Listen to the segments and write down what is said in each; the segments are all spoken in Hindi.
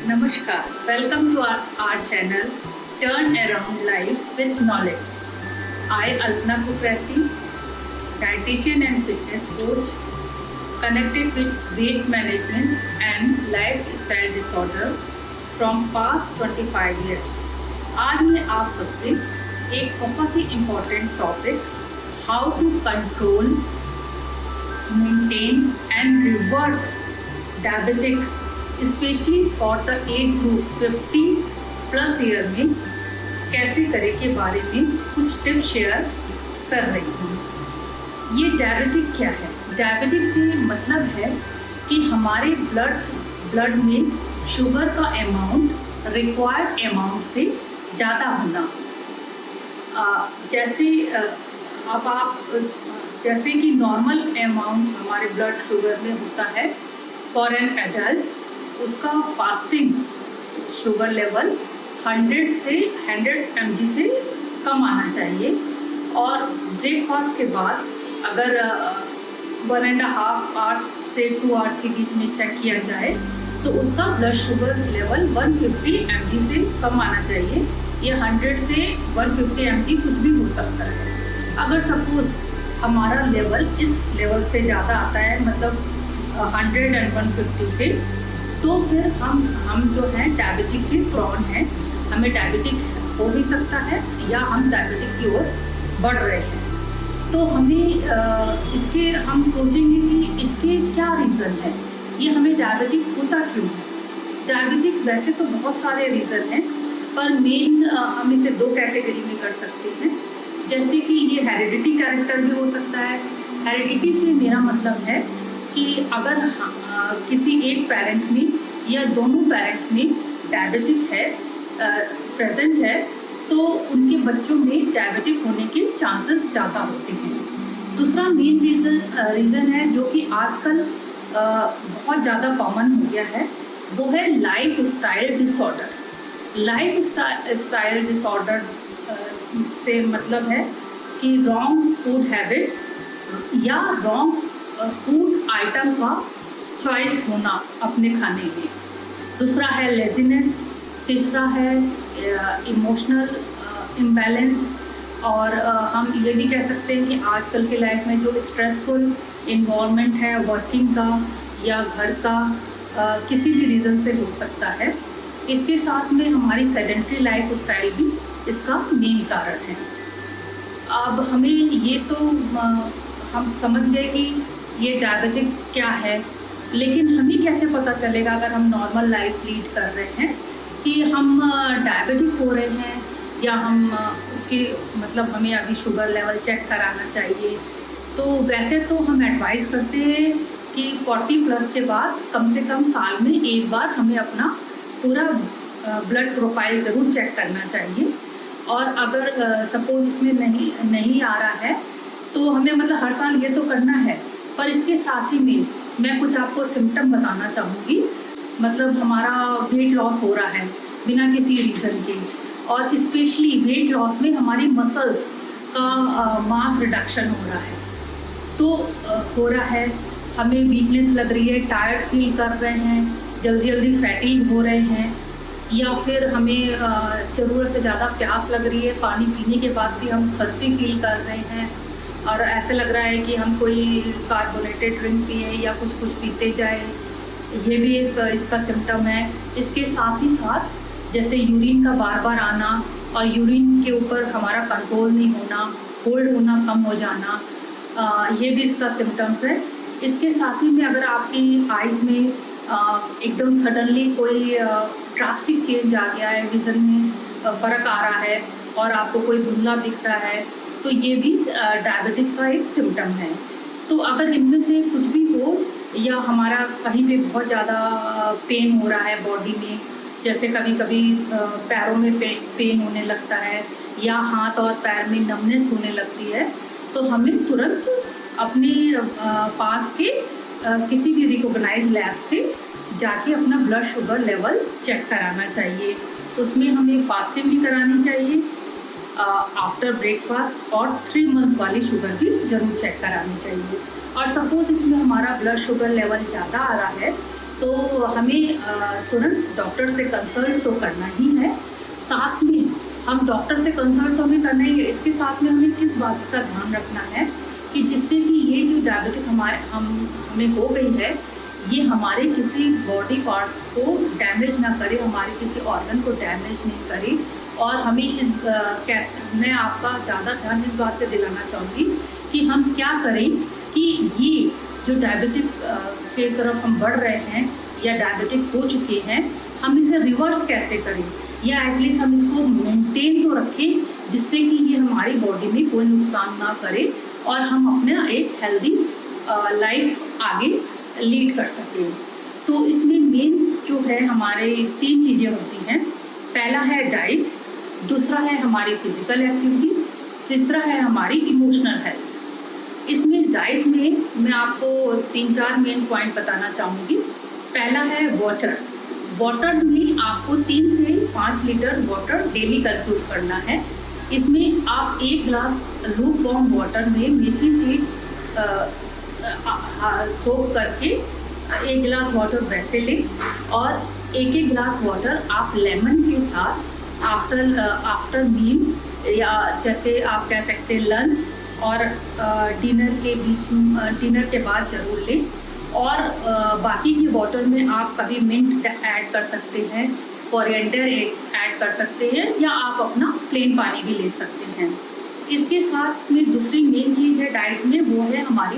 Namaskar. Welcome to our channel Turn Around Life with Knowledge. I, Alpana Kuprati, dietitian and fitness coach, connected with weight management and lifestyle disorder from past 25 years. आज मैं आप सबसे एक बहुत ही important topic how to control, maintain and reverse diabetic specially for the age group 50+ year में कैसे करें के बारे में कुछ टिप्स शेयर कर रही हूँ। ये डायबिटिक क्या है? डायबिटिक से मतलब है कि हमारे ब्लड में शुगर का अमाउंट रिक्वायर्ड अमाउंट से ज़्यादा होना। जैसे कि नॉर्मल अमाउंट हमारे ब्लड शुगर में होता है फॉर एन एडल्ट, उसका फास्टिंग शुगर लेवल 100 mg से कम आना चाहिए। और ब्रेकफास्ट के बाद अगर 1.5 आवर्स से 2 आवर्स के बीच में चेक किया जाए तो उसका ब्लड शुगर लेवल 150 mg से कम आना चाहिए। ये 100 से 150 mg कुछ भी हो सकता है। अगर सपोज हमारा लेवल इस लेवल से ज़्यादा आता है, मतलब 100 और 150 से, तो फिर हम जो है डायबिटिक के प्रॉन हैं, हमें डायबिटिक हो भी सकता है या हम डायबिटिक की ओर बढ़ रहे हैं। तो हमें इसके हम सोचेंगे कि इसके क्या रीज़न है, ये हमें डायबिटिक होता क्यों है। डायबिटिक वैसे तो बहुत सारे रीज़न हैं, पर मेन हम इसे 2 कैटेगरी में कर सकते हैं। जैसे कि ये हेरिडिटी कैरेक्टर भी हो सकता है। हेरिडिटी से मेरा मतलब है कि अगर किसी एक पेरेंट में या दोनों पेरेंट में डायबिटिक है प्रेजेंट है, तो उनके बच्चों में डायबिटिक होने के चांसेस ज़्यादा होते हैं। दूसरा मेन रीज़न है जो कि आजकल बहुत ज़्यादा कॉमन हो गया है, वो है life style disorder. Life style disorder से मतलब है कि रॉन्ग फूड हैबिट या रॉन्ग फूड आइटम का चॉइस होना अपने खाने में। दूसरा है लेजीनेस। तीसरा है इमोशनल इम्बैलेंस। और हम ये भी कह सकते हैं कि आजकल के लाइफ में जो स्ट्रेसफुल इन्वायरमेंट है वर्किंग का या घर का, किसी भी रीज़न से हो सकता है। इसके साथ में हमारी सेडेंट्री लाइफ स्टाइल भी इसका मेन कारण है। अब हमें ये तो हम समझ गए कि ये डायबिटिक क्या है, लेकिन हमें कैसे पता चलेगा अगर हम नॉर्मल लाइफ लीड कर रहे हैं कि हम डायबिटिक हो रहे हैं या हम उसके मतलब हमें अभी शुगर लेवल चेक कराना चाहिए। तो वैसे तो हम एडवाइस करते हैं कि 40+ के बाद कम से कम साल में एक बार हमें अपना पूरा ब्लड प्रोफाइल ज़रूर चेक करना चाहिए। और अगर सपोज इसमें नहीं आ रहा है तो हमें मतलब हर साल ये तो करना है, पर इसके साथ ही में मैं कुछ आपको सिम्टम बताना चाहूँगी। मतलब हमारा वेट लॉस हो रहा है बिना किसी रीज़न के, और स्पेशली वेट लॉस में हमारी मसल्स का मास रिडक्शन हो रहा है। तो हो रहा है, हमें वीकनेस लग रही है, टायर्ड फील कर रहे हैं, जल्दी फैटिग हो रहे हैं, या फिर हमें ज़रूरत से ज़्यादा प्यास लग रही है, पानी पीने के बाद भी हम थर्स्टी फील कर रहे हैं, और ऐसे लग रहा है कि हम कोई कार्बोनेटेड ड्रिंक पिए या कुछ पीते जाए, ये भी एक इसका सिम्टम है। इसके साथ ही साथ जैसे यूरिन का बार आना और यूरिन के ऊपर हमारा कंट्रोल नहीं होना, होल्ड होना कम हो जाना, ये भी इसका सिम्टम्स है। इसके साथ ही में अगर आपकी आइज़ में एकदम सडनली कोई ड्रास्टिक चेंज आ गया है, विज़न में फ़र्क आ रहा है और आपको कोई धुंधला दिख रहा है, तो ये भी डायबिटिक का एक सिम्टम है। तो अगर इनमें से कुछ भी हो, या हमारा कहीं पे बहुत ज़्यादा पेन हो रहा है बॉडी में, जैसे कभी पैरों में पेन होने लगता है या हाथ और पैर में नमनेस होने लगती है, तो हमें तुरंत अपने पास के किसी भी रिकॉग्नाइज लैब से जाके अपना ब्लड शुगर लेवल चेक कराना चाहिए। उसमें हमें फास्टिंग भी करानी चाहिए आफ्टर ब्रेकफास्ट, और 3 मंथ्स वाली शुगर भी ज़रूर चेक करानी चाहिए। और सपोज़ इसमें हमारा ब्लड शुगर लेवल ज़्यादा आ रहा है तो हमें तुरंत डॉक्टर से कंसल्ट तो करना ही है। साथ में हम डॉक्टर से कंसल्ट तो हमें करना ही है, इसके साथ में हमें किस बात का ध्यान रखना है कि जिससे कि ये जो डायबिटिक हमें हो गई है, ये हमारे किसी बॉडी पार्ट को डैमेज ना करे, हमारे किसी ऑर्गन को डैमेज नहीं करे। और हमें मैं आपका ज़्यादा ध्यान इस बात पे दिलाना चाहूँगी कि हम क्या करें कि ये जो डायबिटिक के तरफ हम बढ़ रहे हैं या डायबिटिक हो चुके हैं, हम इसे रिवर्स कैसे करें या एटलीस्ट हम इसको मेंटेन तो रखें जिससे कि ये हमारी बॉडी में कोई नुकसान ना करे और हम अपना एक हेल्दी लाइफ आगे लीड कर सकें। तो इसमें मेन जो है हमारे 3 चीज़ें होती हैं। पहला है डाइट, दूसरा है हमारी फिजिकल एक्टिविटी, तीसरा है हमारी इमोशनल हेल्थ। इसमें डाइट में मैं आपको 3-4 मेन पॉइंट बताना चाहूँगी। पहला है वाटर। वाटर में आपको 3 से 5 लीटर वाटर डेली कंज्यूम करना है। इसमें आप 1 गिलास लूक वार्म वाटर में मेथी सीड सोक करके 1 गिलास वाटर वैसे लें और 1-1 गिलास वाटर आप लेमन के साथ आफ्टर मील या जैसे आप कह सकते हैं लंच और डिनर के बाद ज़रूर लें। और बाकी के वाटर में आप कभी मिंट ऐड कर सकते हैं, कोरिएंडर ऐड कर सकते हैं या आप अपना प्लेन पानी भी ले सकते हैं। इसके साथ में दूसरी मेन चीज़ है डाइट में, वो है हमारी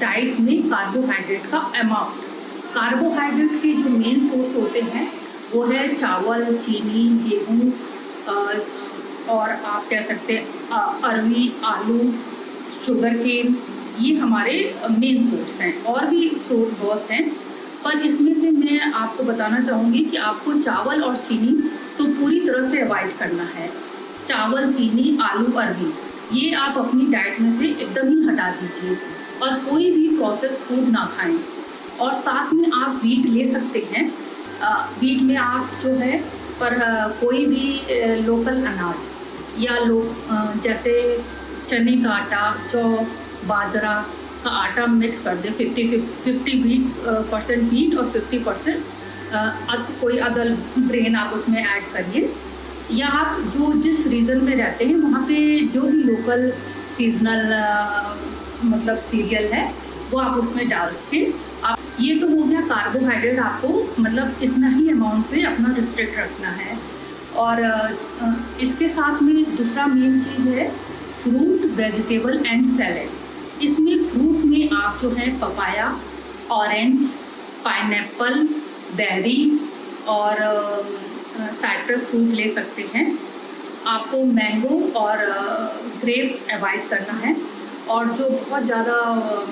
डाइट में कार्बोहाइड्रेट का अमाउंट। कार्बोहाइड्रेट के जो मेन सोर्स होते हैं वो है चावल, चीनी, गेहूँ और आप कह सकते हैं अरवी, आलू, शुगर केन, ये हमारे मेन सोर्स हैं। और भी सोर्स बहुत हैं, पर इसमें से मैं आपको बताना चाहूँगी कि आपको चावल और चीनी तो पूरी तरह से अवॉइड करना है। चावल, चीनी, आलू, अरवी ये आप अपनी डाइट में से एकदम ही हटा दीजिए और कोई भी प्रोसेस फूड ना खाएं। और साथ में आप वीट ले सकते हैं। वीट में आप जो है पर कोई भी लोकल अनाज या जैसे चने का आटा, जौ, बाजरा का आटा मिक्स कर दें। 50% वीट और 50% कोई अदर ग्रेन आप उसमें ऐड करिए। या आप जिस रीजन में रहते हैं वहाँ पे जो भी लोकल सीजनल मतलब सीरियल है वो आप उसमें डाल के आप, ये तो हो गया कार्बोहाइड्रेट। आपको मतलब इतना ही अमाउंट पे अपना रिस्ट्रिक्ट रखना है। और इसके साथ में दूसरा मेन चीज़ है फ्रूट, वेजिटेबल एंड सैलेड। इसमें फ्रूट में आप जो है पपाया, ऑरेंज, पाइनएप्पल, बेरी और साइट्रस फ्रूट ले सकते हैं। आपको मैंगो और ग्रेप्स अवॉइड करना है। और जो बहुत ज़्यादा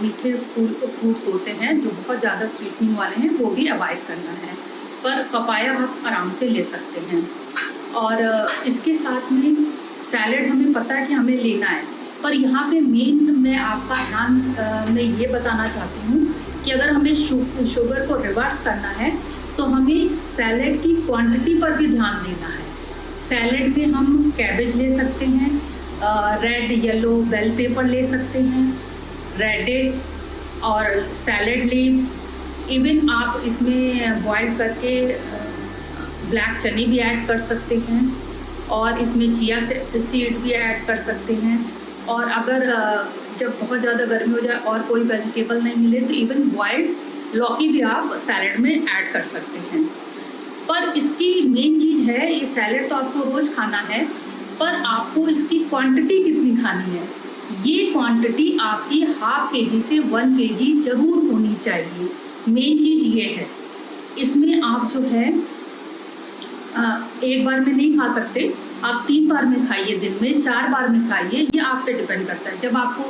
मीठे फ्रूट्स होते हैं, जो बहुत ज़्यादा स्वीटनिंग वाले हैं, वो भी अवॉइड करना है। पर पपाया आप आराम से ले सकते हैं। और इसके साथ में सैलेड हमें पता है कि हमें लेना है, पर यहाँ पे मेन मैं आपका ध्यान मैं ये बताना चाहती हूँ कि अगर हमें शुगर को रिवर्स करना है तो हमें सैलेड की क्वांटिटी पर भी ध्यान देना है। सैलेड में हम कैबेज ले सकते हैं, रेड, येलो बेल पेपर ले सकते हैं, रेडिश और सैलेड लीव्स। इवन आप इसमें बॉयल करके ब्लैक चने भी ऐड कर सकते हैं और इसमें चिया सीड भी ऐड कर सकते हैं। और अगर जब बहुत ज़्यादा गर्मी हो जाए और कोई वेजिटेबल नहीं मिले तो इवन बॉइल्ड लौकी भी आप सैलेड में ऐड कर सकते हैं। पर इसकी मेन चीज़ है, ये सैलेड तो आपको रोज़ खाना है, पर आपको इसकी क्वांटिटी कितनी खानी है। ये क्वांटिटी आपकी ½ kg से 1 kg जरूर होनी चाहिए। मेन चीज़ ये है। इसमें आप जो है एक बार में नहीं खा सकते, आप 3 बार में खाइए, दिन में 4 बार में खाइए, ये आप पे डिपेंड करता है। जब आपको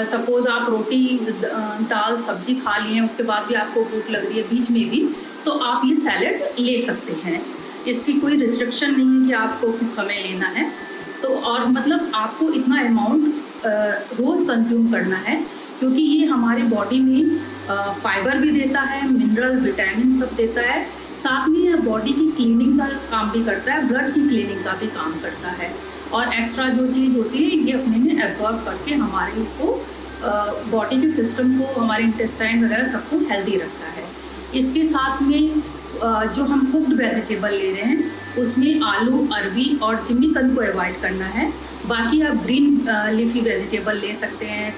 सपोज़ आप रोटी, दाल, सब्जी खा लिए हैं, उसके बाद भी आपको भूख लग रही है बीच में भी, तो आप ये सैलेड ले सकते हैं। इसकी कोई रिस्ट्रिक्शन नहीं है कि आपको किस समय लेना है। तो और मतलब आपको इतना अमाउंट रोज़ कंज्यूम करना है, क्योंकि ये हमारी बॉडी में फाइबर भी देता है, मिनरल, विटामिन सब देता है। साथ में यह बॉडी की क्लीनिंग का काम भी करता है, ब्लड की क्लीनिंग का भी काम करता है। और एक्स्ट्रा जो चीज़ होती है ये अपने में एब्जॉर्ब करके हमारे को बॉडी के सिस्टम को, हमारे इंटेस्टाइन वगैरह सबको हेल्दी रखता है। इसके साथ में जो हम कुक्ड वेजिटेबल ले रहे हैं उसमें आलू, अरबी और जिमीकंद को अवॉइड करना है। बाकी आप ग्रीन लीफी वेजिटेबल ले सकते हैं,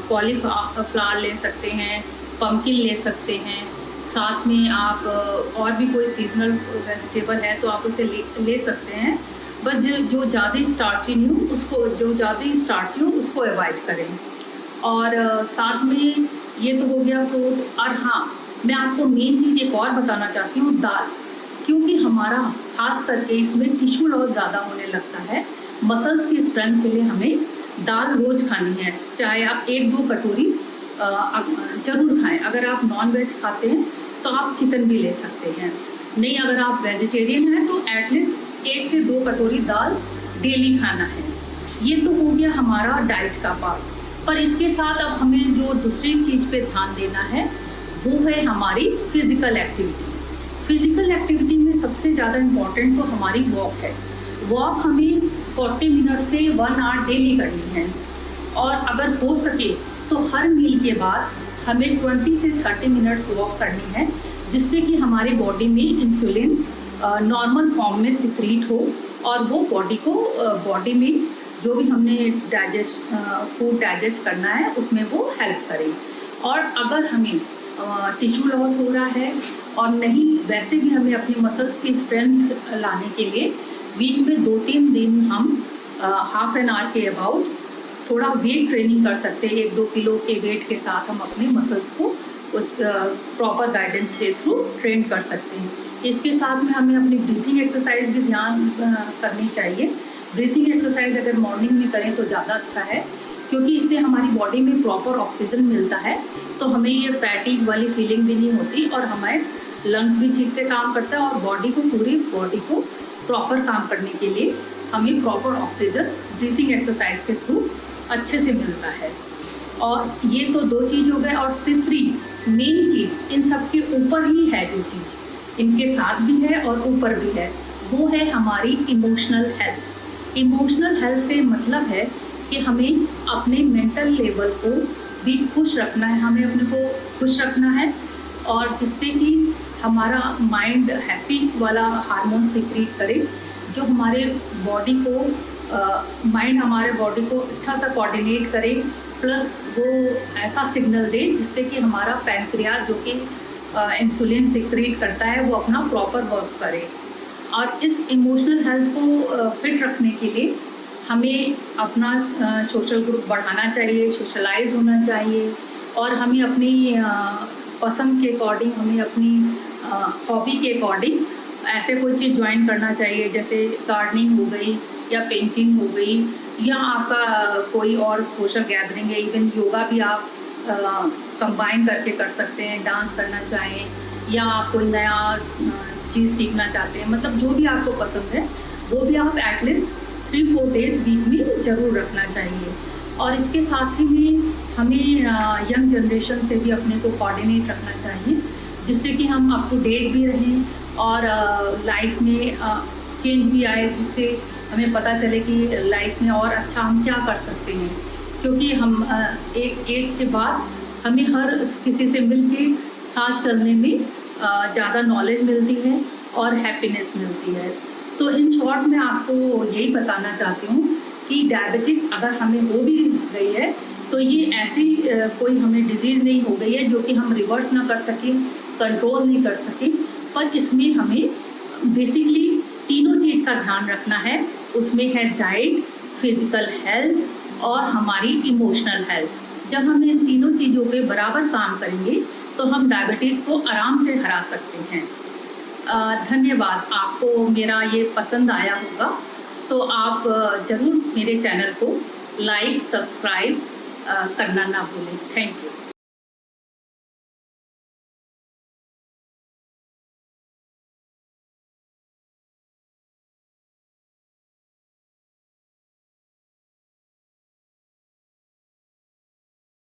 कॉलीफ्लावर ले सकते हैं, पम्पकिन ले सकते हैं, साथ में आप और भी कोई सीजनल वेजिटेबल है तो आप उसे ले सकते हैं। बस जो ज़्यादा स्टार्ची हो उसको अवॉइड करें। और साथ में ये तो हो गया फ्रूट। और हाँ, मैं आपको मेन चीज़ एक और बताना चाहती हूँ, दाल। क्योंकि हमारा खास करके इसमें टिश्यू लॉस ज़्यादा होने लगता है, मसल्स की स्ट्रेंथ के लिए हमें दाल रोज़ खानी है। चाहे आप 1-2 कटोरी ज़रूर खाएं। अगर आप नॉन वेज खाते हैं तो आप चिकन भी ले सकते हैं, नहीं अगर आप वेजिटेरियन हैं तो एटलीस्ट 1 से 2 कटोरी दाल डेली खाना है। ये तो हो गया हमारा डाइट का पार्ट। पर इसके साथ अब हमें जो दूसरी चीज़ पे ध्यान देना है वो है हमारी फिज़िकल एक्टिविटी। फिज़िकल एक्टिविटी में सबसे ज़्यादा इम्पॉर्टेंट तो हमारी वॉक है। वॉक हमें 40 मिनट से 1 आवर डेली करनी है। और अगर हो सके तो हर मील के बाद हमें 20 से 30 मिनट्स वॉक करनी है, जिससे कि हमारी बॉडी में इंसुलिन नॉर्मल फॉर्म में सिक्रीट हो और वो बॉडी में जो भी हमने फूड डाइजेस्ट करना है उसमें वो हेल्प करे। और अगर हमें टिश्यू लॉस हो रहा है और नहीं वैसे भी हमें अपनी मसल की स्ट्रेंथ लाने के लिए वीक में 2-3 दिन हम हाफ एन आवर के अबाउट थोड़ा वेट ट्रेनिंग कर सकते हैं। 1-2 किलो के वेट के साथ हम अपने मसल्स को उस प्रॉपर गाइडेंस के थ्रू ट्रेन कर सकते हैं। इसके साथ में हमें अपनी ब्रीथिंग एक्सरसाइज भी ध्यान करनी चाहिए। ब्रीथिंग एक्सरसाइज अगर मॉर्निंग में करें तो ज़्यादा अच्छा है, क्योंकि इससे हमारी बॉडी में प्रॉपर ऑक्सीजन मिलता है, तो हमें ये फैटिग वाली फीलिंग भी नहीं होती और हमारे लंग्स भी ठीक से काम करता है और पूरी बॉडी को प्रॉपर काम करने के लिए हमें प्रॉपर ऑक्सीजन ब्रीथिंग एक्सरसाइज के थ्रू अच्छे से मिलता है। और ये तो 2 चीज़ हो गए। और तीसरी मेन चीज़ इन सब के ऊपर ही है, जो चीज़ इनके साथ भी है और ऊपर भी है, वो है हमारी इमोशनल हेल्थ। इमोशनल हेल्थ से मतलब है कि हमें अपने मेंटल लेवल को भी खुश रखना है, हमें अपने को खुश रखना है, और जिससे कि हमारा माइंड हैप्पी वाला हार्मोन सिक्रीट करे, जो हमारे बॉडी को माइंड हमारे बॉडी को अच्छा सा कोऑर्डिनेट करे, प्लस वो ऐसा सिग्नल दे जिससे कि हमारा पैंक्रियाज जो कि इंसुलिन सिक्रीट करता है वो अपना प्रॉपर वर्क करे। और इस इमोशनल हेल्थ को फिट रखने के लिए हमें अपना सोशल ग्रुप बढ़ाना चाहिए, सोशलाइज होना चाहिए, और हमें अपनी पसंद के अकॉर्डिंग, हमें अपनी हॉबी के अकॉर्डिंग ऐसे कोई चीज़ ज्वाइन करना चाहिए, जैसे गार्डनिंग हो गई या पेंटिंग हो गई, या आपका कोई और सोशल गैदरिंग है। इवन योगा भी आप कंबाइन करके कर सकते हैं, डांस करना चाहें या आप कोई नया चीज़ सीखना चाहते हैं, मतलब जो भी आपको पसंद है वो भी आप एटलीस्ट 3-4 डेज़ वीक में ज़रूर रखना चाहिए। और इसके साथ ही में हमें यंग जनरेशन से भी अपने को कोऑर्डिनेट रखना चाहिए, जिससे कि हम अप टू डेट भी रहें और लाइफ में चेंज भी आए, जिससे हमें पता चले कि लाइफ में और अच्छा हम क्या कर सकते हैं। क्योंकि हम एक एज के बाद हमें हर किसी से मिल के साथ चलने में ज़्यादा नॉलेज मिलती है और हैप्पीनेस मिलती है। तो इन शॉर्ट मैं आपको यही बताना चाहती हूँ कि डायबिटिक अगर हमें हो भी गई है तो ये ऐसी कोई हमें डिजीज़ नहीं हो गई है जो कि हम रिवर्स ना कर सकें, कंट्रोल नहीं कर सकें, पर इसमें हमें बेसिकली तीनों चीज़ का ध्यान रखना है। उसमें है डाइट, फिज़िकल हेल्थ और हमारी इमोशनल हेल्थ। जब हम इन तीनों चीज़ों पे बराबर काम करेंगे तो हम डायबिटीज़ को आराम से हरा सकते हैं। धन्यवाद। आपको मेरा ये पसंद आया होगा तो आप ज़रूर मेरे चैनल को लाइक, सब्सक्राइब करना ना भूलें। Thank you.